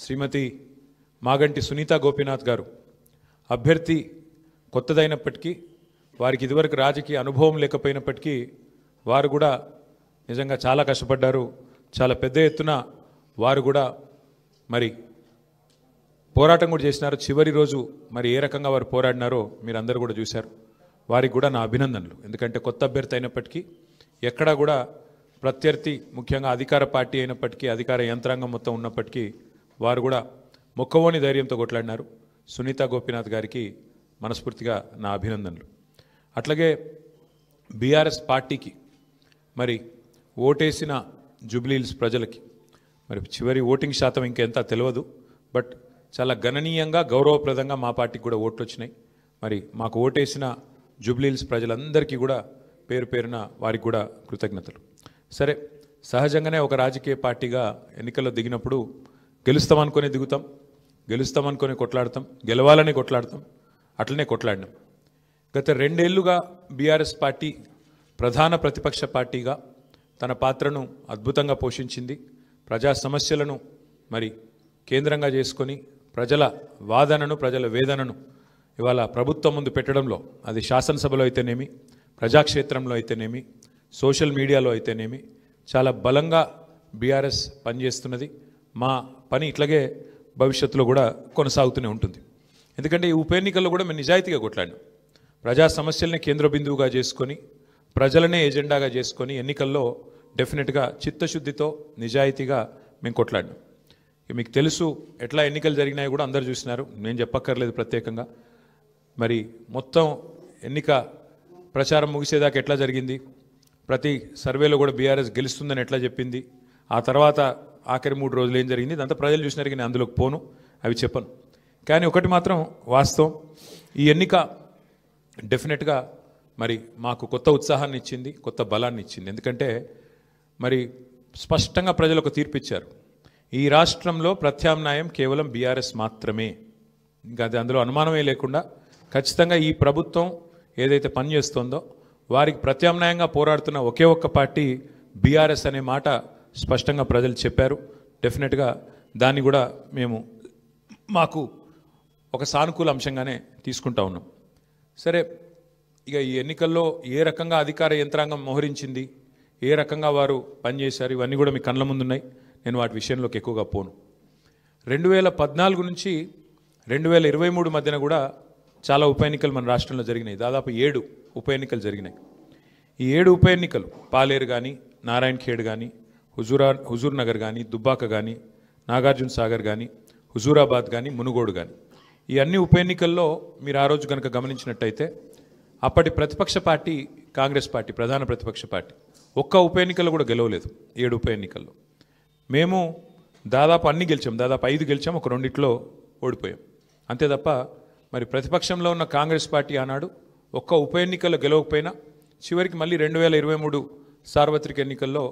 శ్రీమతి మాగంటి సునీతా గోపీనాథ్ గారు అభ్యర్థి కొత్తదైనప్పటికీ వారికి ఇదివరకు రాజకీయ అనుభవం లేకపోయినప్పటికీ వారు కూడా నిజంగా చాలా కష్టపడ్డారు. చాలా పెద్ద ఎత్తున వారు కూడా మరి పోరాటం కూడా చేసినారు. చివరి రోజు మరి ఏ రకంగా వారు పోరాడినారో మీరు అందరూ కూడా చూశారు. వారికి కూడా నా అభినందనలు. ఎందుకంటే కొత్త అభ్యర్థి అయినప్పటికీ ఎక్కడా కూడా ప్రత్యర్థి ముఖ్యంగా అధికార పార్టీ అయినప్పటికీ అధికార యంత్రాంగం మొత్తం ఉన్నప్పటికీ వారు కూడా మొక్కవోని ధైర్యంతో కొట్లాడినారు. సునీతా గోపీనాథ్ గారికి మనస్ఫూర్తిగా నా అభినందనలు. అట్లాగే బీఆర్ఎస్ పార్టీకి మరి ఓటేసిన జూబ్లీహిల్స్ ప్రజలకి మరి చివరి ఓటింగ్ శాతం ఇంకెంత తెలియదు, బట్ చాలా గణనీయంగా గౌరవప్రదంగా మా పార్టీకి కూడా ఓట్లు వచ్చినాయి. మరి మాకు ఓటేసిన జూబ్లీహిల్స్ ప్రజలందరికీ కూడా పేరు పేరున వారికి కూడా కృతజ్ఞతలు. సరే, సహజంగానే ఒక రాజకీయ పార్టీగా ఎన్నికల్లో దిగినప్పుడు గెలుస్తామనుకొని దిగుతాం, గెలుస్తామనుకొని కొట్లాడతాం, గెలవాలని కొట్లాడతాం. అట్లనే కొట్లాడినాం. గత 2 ఏళ్లుగా బీఆర్ఎస్ పార్టీ ప్రధాన ప్రతిపక్ష పార్టీగా తన పాత్రను అద్భుతంగా పోషించింది. ప్రజా సమస్యలను మరి కేంద్రంగా చేసుకొని ప్రజల వాదనను ప్రజల వేదనను ఇవాళ ప్రభుత్వం ముందు పెట్టడంలో, అది శాసనసభలో అయితేనేమి, ప్రజాక్షేత్రంలో అయితేనేమి, సోషల్ మీడియాలో అయితేనేమి చాలా బలంగా బీఆర్ఎస్ పనిచేస్తున్నది. మా పని ఇట్లాగే భవిష్యత్తులో కూడా కొనసాగుతూనే ఉంటుంది. ఎందుకంటే ఈ ఉప ఎన్నికల్లో కూడా మేము నిజాయితీగా కొట్లాడినాం. ప్రజా సమస్యల్ని కేంద్ర బిందువుగా చేసుకొని ప్రజలనే ఎజెండాగా చేసుకొని ఎన్నికల్లో డెఫినెట్గా చిత్తశుద్ధితో నిజాయితీగా మేము కొట్లాడినాం. మీకు తెలుసు ఎట్లా ఎన్నికలు జరిగినాయి కూడా అందరూ చూసినారు, నేను చెప్పక్కర్లేదు ప్రత్యేకంగా. మరి మొత్తం ఎన్నిక ప్రచారం ముగిసేదాకా ఎట్లా జరిగింది, ప్రతి సర్వేలో కూడా బీఆర్ఎస్ గెలుస్తుందని ఎట్లా చెప్పింది, ఆ తర్వాత ఆఖరి 3 రోజులు ఏం జరిగింది ఇదంతా ప్రజలు చూసినారు. నేను అందులోకి పోను, అవి చెప్పను. కానీ ఒకటి మాత్రం వాస్తవం, ఈ ఎన్నిక డెఫినెట్గా మరి మాకు కొత్త ఉత్సాహాన్ని ఇచ్చింది, కొత్త బలాన్ని ఇచ్చింది. ఎందుకంటే మరి స్పష్టంగా ప్రజలు ఒక తీర్పు ఇచ్చారు. ఈ రాష్ట్రంలో ప్రత్యామ్నాయం కేవలం బీఆర్ఎస్ మాత్రమే. ఇంకా అది అందులో అనుమానమే లేకుండా ఖచ్చితంగా ఈ ప్రభుత్వం ఏదైతే పనిచేస్తుందో వారికి ప్రత్యామ్నాయంగా పోరాడుతున్న ఒకే ఒక్క పార్టీ బీఆర్ఎస్ అనే మాట స్పష్టంగా ప్రజలు చెప్పారు. డెఫినెట్గా దాన్ని కూడా మేము మాకు ఒక సానుకూల అంశంగానే తీసుకుంటా ఉన్నాం. సరే, ఇక ఈ ఎన్నికల్లో ఏ రకంగా అధికార యంత్రాంగం మోహరించింది, ఏ రకంగా వారు పనిచేశారు, ఇవన్నీ కూడా మీ కళ్ళ ముందున్నాయి. నేను వాటి విషయంలోకి ఎక్కువగా పోను. 2014 నుంచి 2023 మధ్యన కూడా చాలా ఉప ఎన్నికలు మన రాష్ట్రంలో జరిగినాయి. దాదాపు 7 ఉప ఎన్నికలు జరిగినాయి. ఈ 7 ఉప ఎన్నికలు పాలేరు కానీ, నారాయణ్ ఖేడ్ కానీ, హుజూర్ నగర్ కానీ, దుబ్బాక కానీ, నాగార్జున సాగర్ కానీ, హుజూరాబాద్ కానీ, మునుగోడు కానీ, ఈ అన్ని ఉప ఎన్నికల్లో మీరు ఆ రోజు కనుక గమనించినట్టయితే అప్పటి ప్రతిపక్ష పార్టీ కాంగ్రెస్ పార్టీ, ప్రధాన ప్రతిపక్ష పార్టీ, ఒక్క ఉప ఎన్నికల్లో కూడా గెలవలేదు. 7 ఉప ఎన్నికల్లో మేము దాదాపు అన్ని గెలిచాం, దాదాపు 5 గెలిచాం, ఒక 2 ఓడిపోయాం అంతే తప్ప మరి ప్రతిపక్షంలో ఉన్న కాంగ్రెస్ పార్టీ ఆనాడు ఒక్క ఉప ఎన్నికల్లో గెలవకపోయినా చివరికి మళ్ళీ 2023 సార్వత్రిక ఎన్నికల్లో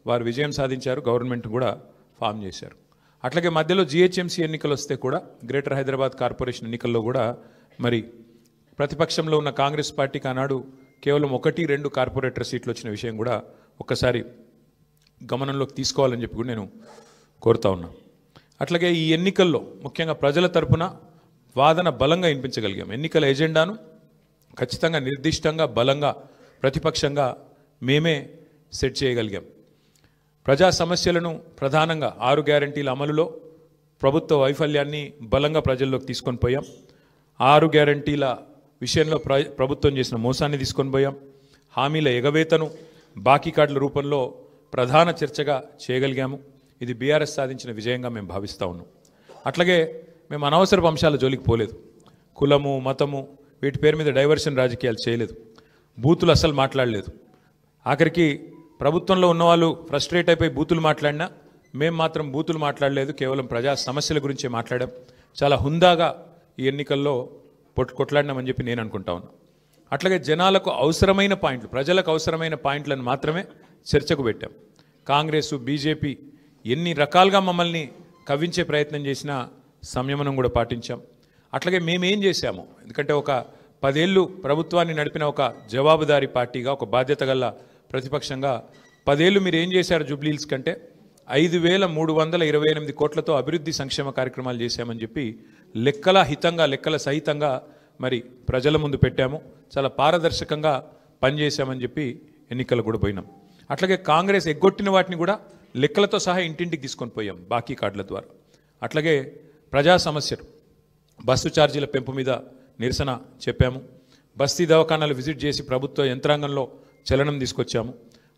వారు విజయం సాధించారు, గవర్నమెంట్ కూడా ఫామ్ చేశారు. అట్లాగే మధ్యలో జిహెచ్ఎంసీ ఎన్నికలు వస్తే కూడా, గ్రేటర్ హైదరాబాద్ కార్పొరేషన్ ఎన్నికల్లో కూడా మరి ప్రతిపక్షంలో ఉన్న కాంగ్రెస్ పార్టీకి ఆనాడు కేవలం 1-2 కార్పొరేటర్ సీట్లు వచ్చిన విషయం కూడా ఒక్కసారి గమనంలోకి తీసుకోవాలని చెప్పి కూడా నేను కోరుతా ఉన్నా. అట్లాగే ఈ ఎన్నికల్లో ముఖ్యంగా ప్రజల తరపున వాదన బలంగా వినిపించగలిగాం. ఎన్నికల ఎజెండాను ఖచ్చితంగా నిర్దిష్టంగా బలంగా ప్రతిపక్షంగా మేమే సెట్ చేయగలిగాం. ప్రజా సమస్యలను ప్రధానంగా 6 గ్యారంటీల అమలులో ప్రభుత్వ వైఫల్యాన్ని బలంగా ప్రజల్లోకి తీసుకొని పోయాం. 6 గ్యారంటీల విషయంలో ప్రభుత్వం చేసిన మోసాన్ని తీసుకొని పోయాం. హామీల ఎగవేతను బాకీ కార్డుల రూపంలో ప్రధాన చర్చగా చేయగలిగాము. ఇది బీఆర్ఎస్ సాధించిన విజయంగా మేము భావిస్తూ ఉన్నాం. అట్లాగే మేము అనవసరపు అంశాల జోలికి పోలేదు. కులము, మతము వీటి పేరు మీద డైవర్షన్ రాజకీయాలు చేయలేదు. బూతులు అస్సలు మాట్లాడలేదు. ఆఖరికి ప్రభుత్వంలో ఉన్నవాళ్ళు ఫ్రస్ట్రేట్ అయిపోయి బూతులు మాట్లాడినా మేము మాత్రం బూతులు మాట్లాడలేదు. కేవలం ప్రజా సమస్యల గురించే మాట్లాడాం. చాలా హుందాగా ఈ ఎన్నికల్లో కొట్లాడినామని చెప్పి నేను అనుకుంటా ఉన్నా. అట్లాగే జనాలకు అవసరమైన పాయింట్లు, ప్రజలకు అవసరమైన పాయింట్లను మాత్రమే చర్చకు పెట్టాం. కాంగ్రెస్, బీజేపీ ఎన్ని రకాలుగా మమ్మల్ని కవ్వించే ప్రయత్నం చేసినా సంయమనం కూడా పాటించాం. అట్లాగే మేమేం చేశాము, ఎందుకంటే ఒక 10 ఏళ్ళు ప్రభుత్వాన్ని నడిపిన ఒక జవాబుదారీ పార్టీగా, ఒక బాధ్యత గల ప్రతిపక్షంగా 10 ఏళ్ళు మీరు ఏం చేశారు జూబ్లీహిల్స్ కంటే 5328 కోట్లతో అభివృద్ధి సంక్షేమ కార్యక్రమాలు చేశామని చెప్పి లెక్కల సహితంగా మరి ప్రజల ముందు పెట్టాము. చాలా పారదర్శకంగా పనిచేశామని చెప్పి ఎన్నికలు కూడా పోయినాం. అట్లాగే కాంగ్రెస్ ఎగ్గొట్టిన వాటిని కూడా లెక్కలతో సహా ఇంటింటికి తీసుకొని పోయాం బాకీ కార్డుల ద్వారా. అట్లాగే ప్రజా సమస్యలు, బస్సు ఛార్జీల పెంపు మీద నిరసన చెప్పాము. బస్తీ దవాఖానాలు విజిట్ చేసి ప్రభుత్వ యంత్రాంగంలో చలనం తీసుకొచ్చాము.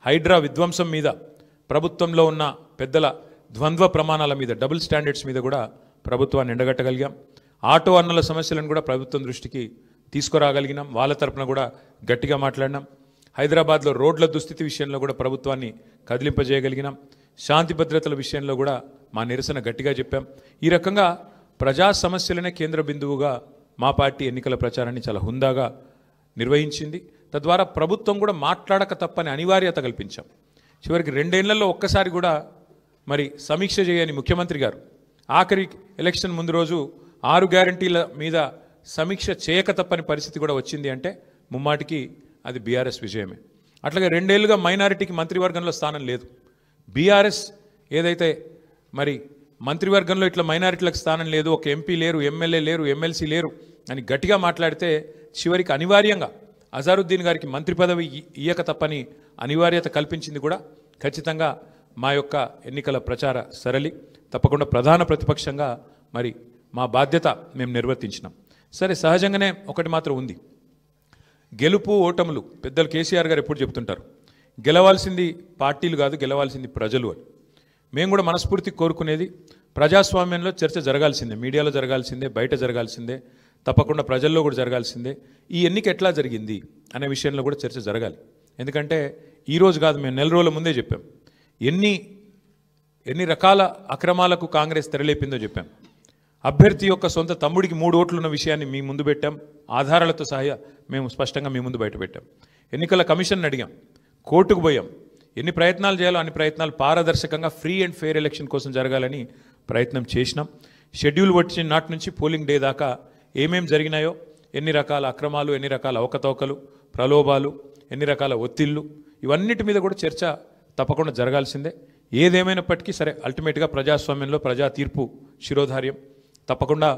హైడ్రా విధ్వంసం మీద, ప్రభుత్వంలో ఉన్న పెద్దల ద్వంద్వ ప్రమాణాల మీద, డబుల్ స్టాండర్డ్స్ మీద కూడా ప్రభుత్వాన్ని ఎండగట్టగలిగాం. ఆటో అన్నల సమస్యలను కూడా ప్రభుత్వం దృష్టికి తీసుకురాగలిగినాం. వాళ్ళ తరపున కూడా గట్టిగా మాట్లాడినాం. హైదరాబాద్లో రోడ్ల దుస్థితి విషయంలో కూడా ప్రభుత్వాన్ని కదిలింపజేయగలిగినాం. శాంతి భద్రతల విషయంలో కూడా మా నిరసన గట్టిగా చెప్పాం. ఈ రకంగా ప్రజా సమస్యలనే కేంద్ర బిందువుగా మా పార్టీ ఎన్నికల ప్రచారాన్ని చాలా హుందాగా నిర్వహించింది. తద్వారా ప్రభుత్వం కూడా మాట్లాడక తప్పని అనివార్యత కల్పించాం. చివరికి 2 ఏళ్లలో ఒక్కసారి కూడా మరి సమీక్ష చేయని ముఖ్యమంత్రి గారు ఆఖరి ఎలక్షన్ ముందు రోజు 6 గ్యారంటీల మీద సమీక్ష చేయక తప్పని పరిస్థితి కూడా వచ్చింది అంటే ముమ్మాటికి అది బీఆర్ఎస్ విజయమే. అట్లాగే 2 ఏళ్లుగా మైనారిటీకి మంత్రివర్గంలో స్థానం లేదు. బీఆర్ఎస్ ఏదైతే మరి మంత్రివర్గంలో ఇట్లా మైనారిటీలకు స్థానం లేదు, ఒక ఎంపీ లేరు, ఎమ్మెల్యే లేరు, ఎమ్మెల్సీ లేరు అని గట్టిగా మాట్లాడితే చివరికి అనివార్యంగా అజారుద్దీన్ గారికి మంత్రి పదవి ఇయ్యక తప్పని అనివార్యత కల్పించింది కూడా ఖచ్చితంగా మా యొక్క ఎన్నికల ప్రచార సరళి. తప్పకుండా ప్రధాన ప్రతిపక్షంగా మరి మా బాధ్యత మేము నిర్వర్తించినాం. సరే, సహజంగానే ఒకటి మాత్రం ఉంది, గెలుపు ఓటములు పెద్దలు కేసీఆర్ గారు ఎప్పుడు చెప్తుంటారు, గెలవాల్సింది పార్టీలు కాదు, గెలవాల్సింది ప్రజలు అని. మేము కూడా మనస్ఫూర్తి కోరుకునేది ప్రజాస్వామ్యంలో చర్చ జరగాల్సిందే, మీడియాలో జరగాల్సిందే, బయట జరగాల్సిందే, తప్పకుండా ప్రజల్లో కూడా జరగాల్సిందే. ఈ ఎన్నిక ఎట్లా జరిగింది అనే విషయంలో కూడా చర్చ జరగాలి. ఎందుకంటే ఈరోజు కాదు, మేము 4 రోజుల ముందే చెప్పాం ఎన్ని రకాల అక్రమాలకు కాంగ్రెస్ తెరలేపిందో చెప్పాం. అభ్యర్థి యొక్క సొంత తమ్ముడికి 3 ఓట్లు ఉన్న విషయాన్ని మీ ముందు పెట్టాం. ఆధారాలతో సహా మేము స్పష్టంగా మీ ముందు బయట పెట్టాం. ఎన్నికల కమిషన్ అడిగాం, కోర్టుకు పోయాం. ఎన్ని ప్రయత్నాలు చేయాలో అన్ని ప్రయత్నాలు పారదర్శకంగా ఫ్రీ అండ్ ఫెయిర్ ఎలక్షన్ కోసం జరగాలని ప్రయత్నం చేసినాం. షెడ్యూల్ వచ్చిన నాటి నుంచి పోలింగ్ డే దాకా ఏమేం జరిగినాయో, ఎన్ని రకాల అక్రమాలు, ఎన్ని రకాల అవకతవకలు, ప్రలోభాలు, ఎన్ని రకాల ఒత్తిళ్లు, ఇవన్నిటి మీద కూడా చర్చ తప్పకుండా జరగాల్సిందే. ఏదేమైనప్పటికీ సరే, అల్టిమేట్గా ప్రజాస్వామ్యంలో ప్రజా తీర్పు శిరోధార్యం. తప్పకుండా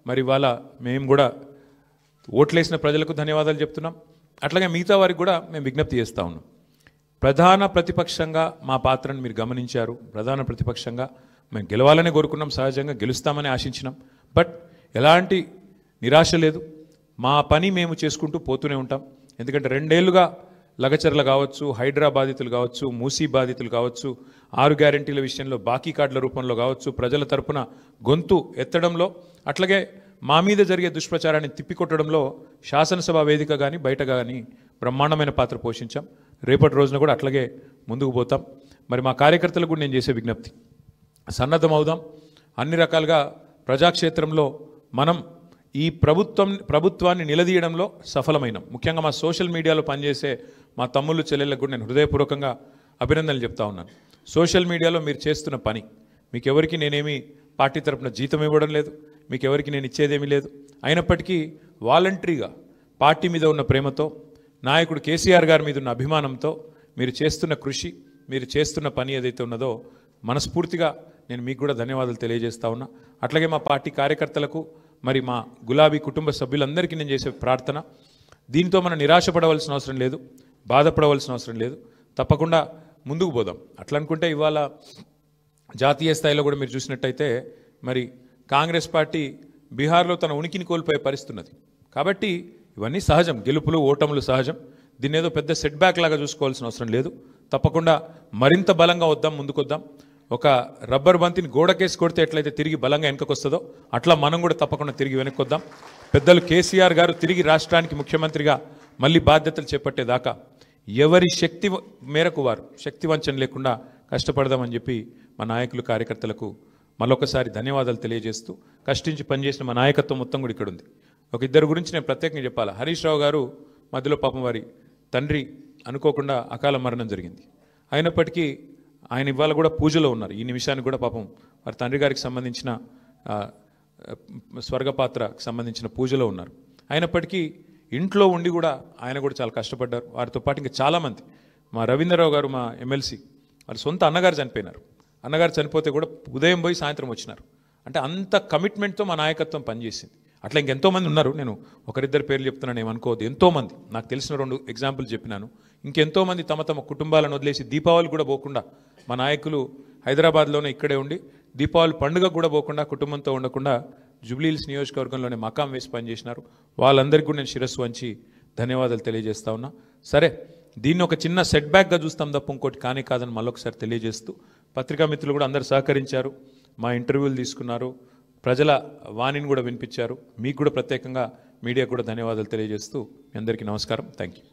మరి ఇవాళ మేము కూడా ఓట్లేసిన ప్రజలకు ధన్యవాదాలు చెప్తున్నాం. అట్లాగే మిగతా వారికి కూడా మేము విజ్ఞప్తి చేస్తూ ఉన్నాం. ప్రధాన ప్రతిపక్షంగా మా పాత్రను మీరు గమనించారు. ప్రధాన ప్రతిపక్షంగా మేము గెలవాలని కోరుకున్నాం, సహజంగా గెలుస్తామని ఆశించినాం. బట్ ఎలాంటి నిరాశ లేదు, మా పని మేము చేసుకుంటూ పోతూనే ఉంటాం. ఎందుకంటే 2 ఏళ్లుగా లగచర్ల కావచ్చు, హైడ్రా బాధితులు కావచ్చు, మూసీ బాధితులు కావచ్చు, 6 గ్యారంటీల విషయంలో బాకీ కార్డుల రూపంలో కావచ్చు, ప్రజల తరపున గొంతు ఎత్తడంలో, అట్లాగే మా మీద జరిగే దుష్ప్రచారాన్ని తిప్పికొట్టడంలో శాసనసభ వేదిక కానీ బయట కానీ బ్రహ్మాండమైన పాత్ర పోషించాం. రేపటి రోజున కూడా అట్లాగే ముందుకు పోతాం. మరి మా కార్యకర్తలకు కూడా నేను చేసే విజ్ఞప్తి, సన్నద్ధమవుదాం. అన్ని రకాలుగా ప్రజాక్షేత్రంలో మనం ఈ ప్రభుత్వాన్ని నిలదీయడంలో సఫలమైనాం. ముఖ్యంగా మా సోషల్ మీడియాలో పనిచేసే మా తమ్ముళ్ళు చెల్లెళ్ళకు కూడా నేను హృదయపూర్వకంగా అభినందనలు చెప్తా ఉన్నాను. సోషల్ మీడియాలో మీరు చేస్తున్న పని, మీకు ఎవరికి నేనేమి పార్టీ తరపున జీతం ఇవ్వడం లేదు, మీకు ఎవరికి నేను ఇచ్చేదేమీ లేదు. అయినప్పటికీ వాలంటరీగా పార్టీ మీద ఉన్న ప్రేమతో, నాయకుడు కేసీఆర్ గారి మీద ఉన్న అభిమానంతో మీరు చేస్తున్న కృషి, మీరు చేస్తున్న పని ఏదైతే ఉన్నదో మనస్ఫూర్తిగా నేను మీకు కూడా ధన్యవాదాలు తెలియజేస్తా ఉన్నా. అట్లాగే మా పార్టీ కార్యకర్తలకు, మరి మా గులాబీ కుటుంబ సభ్యులందరికీ నేను చేసే ప్రార్థన, దీంతో మనం నిరాశపడవలసిన అవసరం లేదు, బాధపడవలసిన అవసరం లేదు. తప్పకుండా ముందుకు పోదాం. అట్లా అనుకుంటే ఇవాళ జాతీయ స్థాయిలో కూడా మీరు చూసినట్టయితే మరి కాంగ్రెస్ పార్టీ బీహార్లో తన ఉనికిని కోల్పోయే పరిస్థితి ఉన్నది. కాబట్టి ఇవన్నీ సహజం, గెలుపులు ఓటములు సహజం. దీన్ని ఏదో పెద్ద సెట్ బ్యాక్ లాగా చూసుకోవాల్సిన అవసరం లేదు. తప్పకుండా మరింత బలంగా వద్దాం, ముందుకొద్దాం. ఒక రబ్బర్ బంతిని గోడకేసి కొడితే ఎట్లయితే తిరిగి బలంగా వెనకకొస్తుందో అట్లా మనం కూడా తప్పకుండా తిరిగి వెనక్కొద్దాం. పెద్దలు కేసీఆర్ గారు తిరిగి రాష్ట్రానికి ముఖ్యమంత్రిగా మళ్ళీ బాధ్యతలు చేపట్టేదాకా ఎవరి శక్తి మేరకు వారు శక్తి వంచన లేకుండా కష్టపడదామని చెప్పి మా నాయకులు కార్యకర్తలకు మరొకసారి ధన్యవాదాలు తెలియజేస్తూ, కష్టించి పనిచేసిన మా నాయకత్వం మొత్తం కూడా ఇక్కడ ఉంది. ఒక 2 గురించి నేను ప్రత్యేకంగా చెప్పాలి. హరీష్ రావు గారు మధ్యలో పాపం వారి తండ్రి అనుకోకుండా అకాల మరణం జరిగింది. అయినప్పటికీ ఆయన ఇవాళ కూడా పూజలో ఉన్నారు. ఈ నిమిషానికి కూడా పాపం వారి తండ్రి గారికి సంబంధించిన స్వర్గపాత్రకు సంబంధించిన పూజలో ఉన్నారు. అయినప్పటికీ ఇంట్లో ఉండి కూడా ఆయన కూడా చాలా కష్టపడ్డారు. వారితో పాటు ఇంకా చాలామంది, మా రవీంద్రరావు గారు, మా ఎమ్మెల్సీ, వారి సొంత అన్నగారు చనిపోయినారు. అన్నగారు చనిపోతే కూడా ఉదయం పోయి సాయంత్రం వచ్చినారు. అంటే అంత కమిట్మెంట్తో మా నాయకత్వం పనిచేసింది. అట్లా ఇంకెంతోమంది ఉన్నారు, నేను ఒకరిద్దరు పేర్లు చెప్తున్నాను ఏమనుకోవద్దు, ఎంతోమంది నాకు తెలిసిన 2 ఎగ్జాంపుల్ చెప్పినాను. ఇంకెంతోమంది తమ తమ కుటుంబాలను వదిలేసి దీపావళి కూడా పోకుండా మా నాయకులు హైదరాబాద్లోనే ఇక్కడే ఉండి దీపావళి పండుగ కూడా పోకుండా కుటుంబంతో ఉండకుండా జూబ్లీహిల్స్ నియోజకవర్గంలోనే మకాం వేసి పనిచేసినారు. వాళ్ళందరికీ కూడా నేను శిరస్సు వంచి ధన్యవాదాలు తెలియజేస్తా ఉన్నా. సరే, దీన్ని ఒక చిన్న సెట్ బ్యాక్గా చూస్తాం తప్ప ఇంకోటి కానీ కాదని మళ్ళొకసారి తెలియజేస్తూ, పత్రికా మిత్రులు కూడా అందరు సహకరించారు, మా ఇంటర్వ్యూలు తీసుకున్నారు, ప్రజల వాణిని కూడా వినిపించారు. మీకు కూడా ప్రత్యేకంగా మీడియా కూడా ధన్యవాదాలు తెలియజేస్తూ మీ అందరికీ నమస్కారం. Thank you.